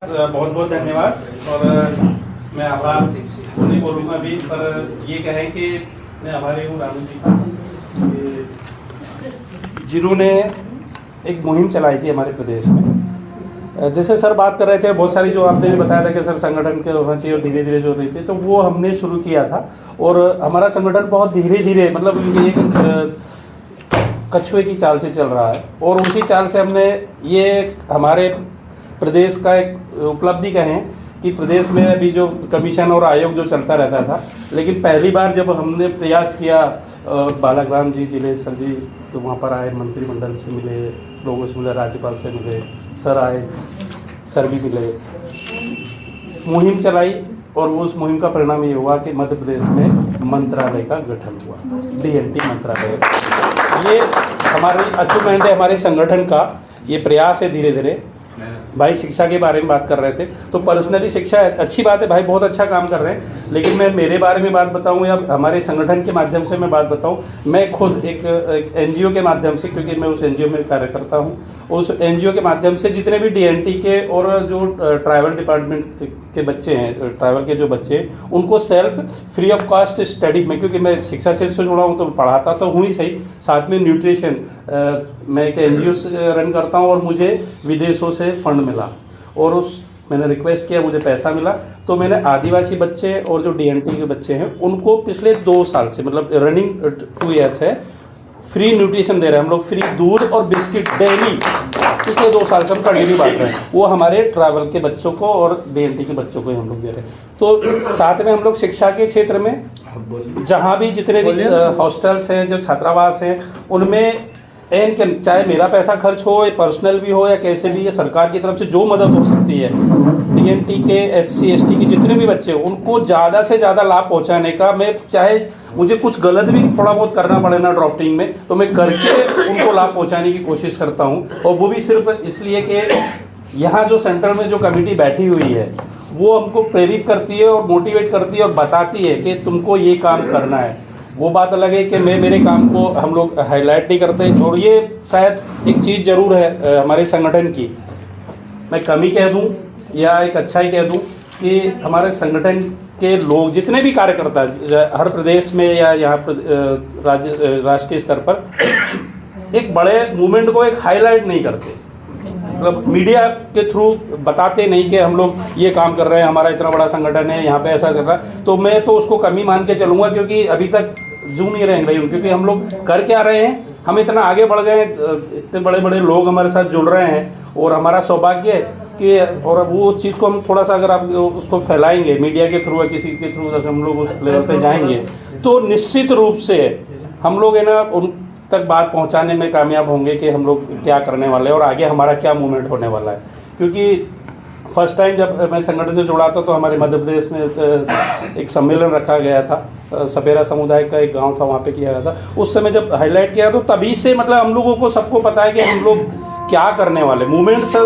बहुत बहुत धन्यवाद। और मैं आभार नहीं बोलूँगा अभी, पर ये कहें कि मैं आभारी हूँ रानू जी का, जिन्होंने एक मुहिम चलाई थी हमारे प्रदेश में। जैसे सर बात कर रहे थे, बहुत सारी जो आपने भी बताया था कि सर संगठन के होना चाहिए और धीरे धीरे जो रही थी, तो वो हमने शुरू किया था। और हमारा संगठन बहुत धीरे धीरे, मतलब एक कछुए की चाल से चल रहा है, और उसी चाल से हमने ये हमारे प्रदेश का एक उपलब्धि कहें कि प्रदेश में अभी जो कमीशन और आयोग जो चलता रहता था, लेकिन पहली बार जब हमने प्रयास किया, बालाग्राम जी जिले सर जी तो वहाँ पर आए, मंत्रिमंडल से मिले, लोगों से मिले, राज्यपाल से मिले, सर आए, सर भी मिले, मुहिम चलाई, और उस मुहिम का परिणाम ये हुआ कि मध्य प्रदेश में मंत्रालय का गठन हुआ, DNT मंत्रालय। ये हमारी अचीवमेंट है, हमारे संगठन का ये प्रयास है। धीरे धीरे भाई शिक्षा के बारे में बात कर रहे थे, तो पर्सनली शिक्षा अच्छी बात है, भाई बहुत अच्छा काम कर रहे हैं, लेकिन मैं मेरे बारे में बात बताऊं या हमारे संगठन के माध्यम से मैं बात बताऊं, मैं खुद एक NGO के माध्यम से, क्योंकि मैं उस NGO में कार्य करता हूं, उस NGO के माध्यम से जितने भी DNT के और जो ट्राइबल डिपार्टमेंट के बच्चे हैं, ट्राइबल के जो बच्चे, उनको self free of cost study में, क्योंकि मैं शिक्षा क्षेत्र से जुड़ा हूँ तो पढ़ाता तो हूँ ही सही, साथ में न्यूट्रिशन मैं एक NGO रन करता हूँ, और मुझे विदेशों से फंड मिला, और मैंने रिक्वेस्ट किया, मुझे पैसा मिला, तो मैंने आदिवासी बच्चे और जो DNT के बच्चे हैं उनको पिछले 2 साल से, मतलब रनिंग 2 ईयर्स है, फ्री न्यूट्रिशन दे रहे हैं हम लोग, फ्री दूध और बिस्किट डेली, पिछले 2 साल से हम कंटिन्यू बांट रहे हैं। वो हमारे ट्रैवल के बच्चों को और DNT के बच्चों को हम लोग दे रहे हैं। तो साथ में हम लोग शिक्षा के क्षेत्र में जहाँ भी जितने भी हॉस्टल्स हैं, जो छात्रावास हैं, उनमें चाहे मेरा पैसा खर्च हो, या पर्सनल भी हो, या कैसे भी, या सरकार की तरफ से जो मदद हो सकती है, DNT के SC ST के जितने भी बच्चे, उनको ज़्यादा से ज़्यादा लाभ पहुंचाने का, मैं चाहे मुझे कुछ गलत भी थोड़ा बहुत करना पड़े ना ड्राफ्टिंग में, तो मैं करके उनको लाभ पहुंचाने की कोशिश करता हूं। और वो भी सिर्फ इसलिए कि यहाँ जो सेंटर में जो कमेटी बैठी हुई है, वो हमको प्रेरित करती है और मोटिवेट करती है और बताती है कि तुमको ये काम करना है। वो बात अलग है कि मेरे काम को हम लोग हाईलाइट नहीं करते, और ये शायद एक चीज़ ज़रूर है हमारे संगठन की, मैं कमी कह दूं या एक अच्छाई कह दूं, कि हमारे संगठन के लोग जितने भी कार्यकर्ता हर प्रदेश में या यहाँ राष्ट्रीय स्तर पर एक बड़े मूवमेंट को एक हाईलाइट नहीं करते, मतलब मीडिया के थ्रू बताते नहीं कि हम लोग ये काम कर रहे हैं, हमारा इतना बड़ा संगठन है, यहाँ पे ऐसा कर रहा है, तो मैं तो उसको कमी मान के चलूँगा, क्योंकि अभी तक जू नहीं रहेंगे भाई, क्योंकि हम लोग कर क्या रहे हैं, हम इतना आगे बढ़ गए, इतने बड़े बड़े लोग हमारे साथ जुड़ रहे हैं, और हमारा सौभाग्य है कि, और वो उस चीज़ को हम थोड़ा सा अगर आप उसको फैलाएंगे मीडिया के थ्रू या किसी के थ्रू, अगर हम लोग उस लेवल पे जाएंगे, तो निश्चित रूप से हम लोग है ना उन तक बात पहुंचाने में कामयाब होंगे कि हम लोग क्या करने वाले हैं और आगे हमारा क्या मूवमेंट होने वाला है। क्योंकि फर्स्ट टाइम जब मैं संगठन से जुड़ा था, तो हमारे मध्य प्रदेश में एक सम्मेलन रखा गया था, सपेरा समुदाय का एक गांव था, वहाँ पे किया गया था। उस समय जब हाईलाइट किया, तो तभी से मतलब हम लोगों को सबको पता है कि हम लोग क्या करने वाले। मूवमेंट से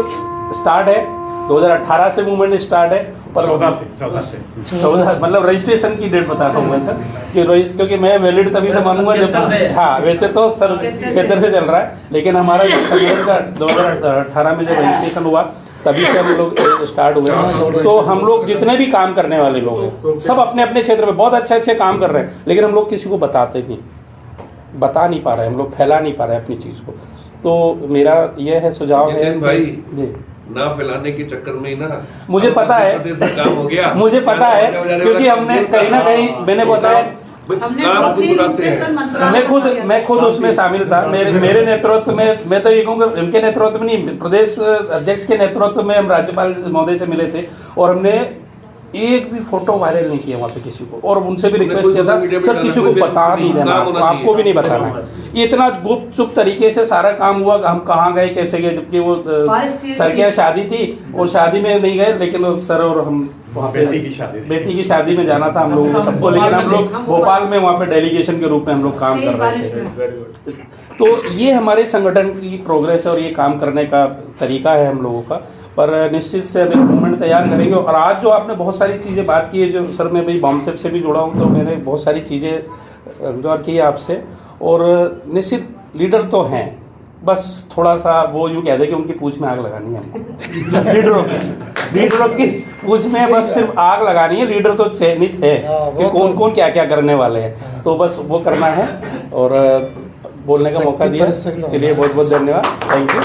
स्टार्ट है, 2018 से मूवमेंट स्टार्ट है, पर 14 मतलब रजिस्ट्रेशन की डेट बता रहा हूँ मैं सर, क्योंकि मैं वैलिड तभी से मानूंगा जब, हाँ वैसे तो सर क्षेत्र से चल रहा है, लेकिन हमारा संगठन का 2018 में जब रजिस्ट्रेशन हुआ, तभी से हम लोग स्टार्ट हुए। तो हम लोग जितने भी काम करने वाले लोग हैं, सब अपने अपने क्षेत्र में बहुत अच्छे काम कर रहे हैं, लेकिन हम लोग किसी को बताते नहीं, बता नहीं पा रहे हैं, हम लोग फैला नहीं पा रहे हैं अपनी चीज़ को। तो मेरा यह है सुझाव है भाई, ना फैलाने के चक्कर में ही ना मुझे पता है काम हो गया मुझे पता है, क्योंकि हमने कहीं ना कहीं, मैंने बताया, मैं खुद उसमें शामिल था। मेरे नेतृत्व में, मैं तो ये कहूँगा इनके नेतृत्व में नहीं, प्रदेश अध्यक्ष के नेतृत्व में हम राज्यपाल महोदय से मिले थे, और हमने एक भी फोटो वायरल नहीं किया वहाँ पे किसी को, और उनसे भी रिक्वेस्ट किया था सर किसी को बता नहीं देना, आपको भी नहीं बताना है। ये इतना गुप्त चुप तरीके से सारा काम हुआ, हम कहाँ गए कैसे गए, जबकि वो सर की शादी थी और शादी में नहीं गए, लेकिन सर और हम वहाँ पे बेटी की शादी में जाना था हम लोगों को सबको, लेकिन हम लोग भोपाल में वहाँ पे डेलीगेशन के रूप में हम लोग काम कर रहे थे। तो ये हमारे संगठन की प्रोग्रेस है और ये काम करने का तरीका है हम लोगों का, पर निश्चित से अभी मूवमेंट तैयार करेंगे। और आज जो आपने बहुत सारी चीज़ें बात की है, जो सर मैं भाई बॉम्बसेप से भी जुड़ा हूँ, तो मैंने बहुत सारी चीज़ें ऑब्जर्व की है आपसे, और निश्चित लीडर तो हैं, बस थोड़ा सा वो यूँ कह दे कि उनकी पूंछ में आग लगानी है हमको लीडरों की। लीडरों की पूछ में बस सिर्फ आग लगानी है, लीडर तो चयनित है कि कौन कौन क्या क्या करने वाले हैं, तो बस वो करना है। और बोलने का मौका दिया इसके लिए बहुत बहुत धन्यवाद, थैंक यू।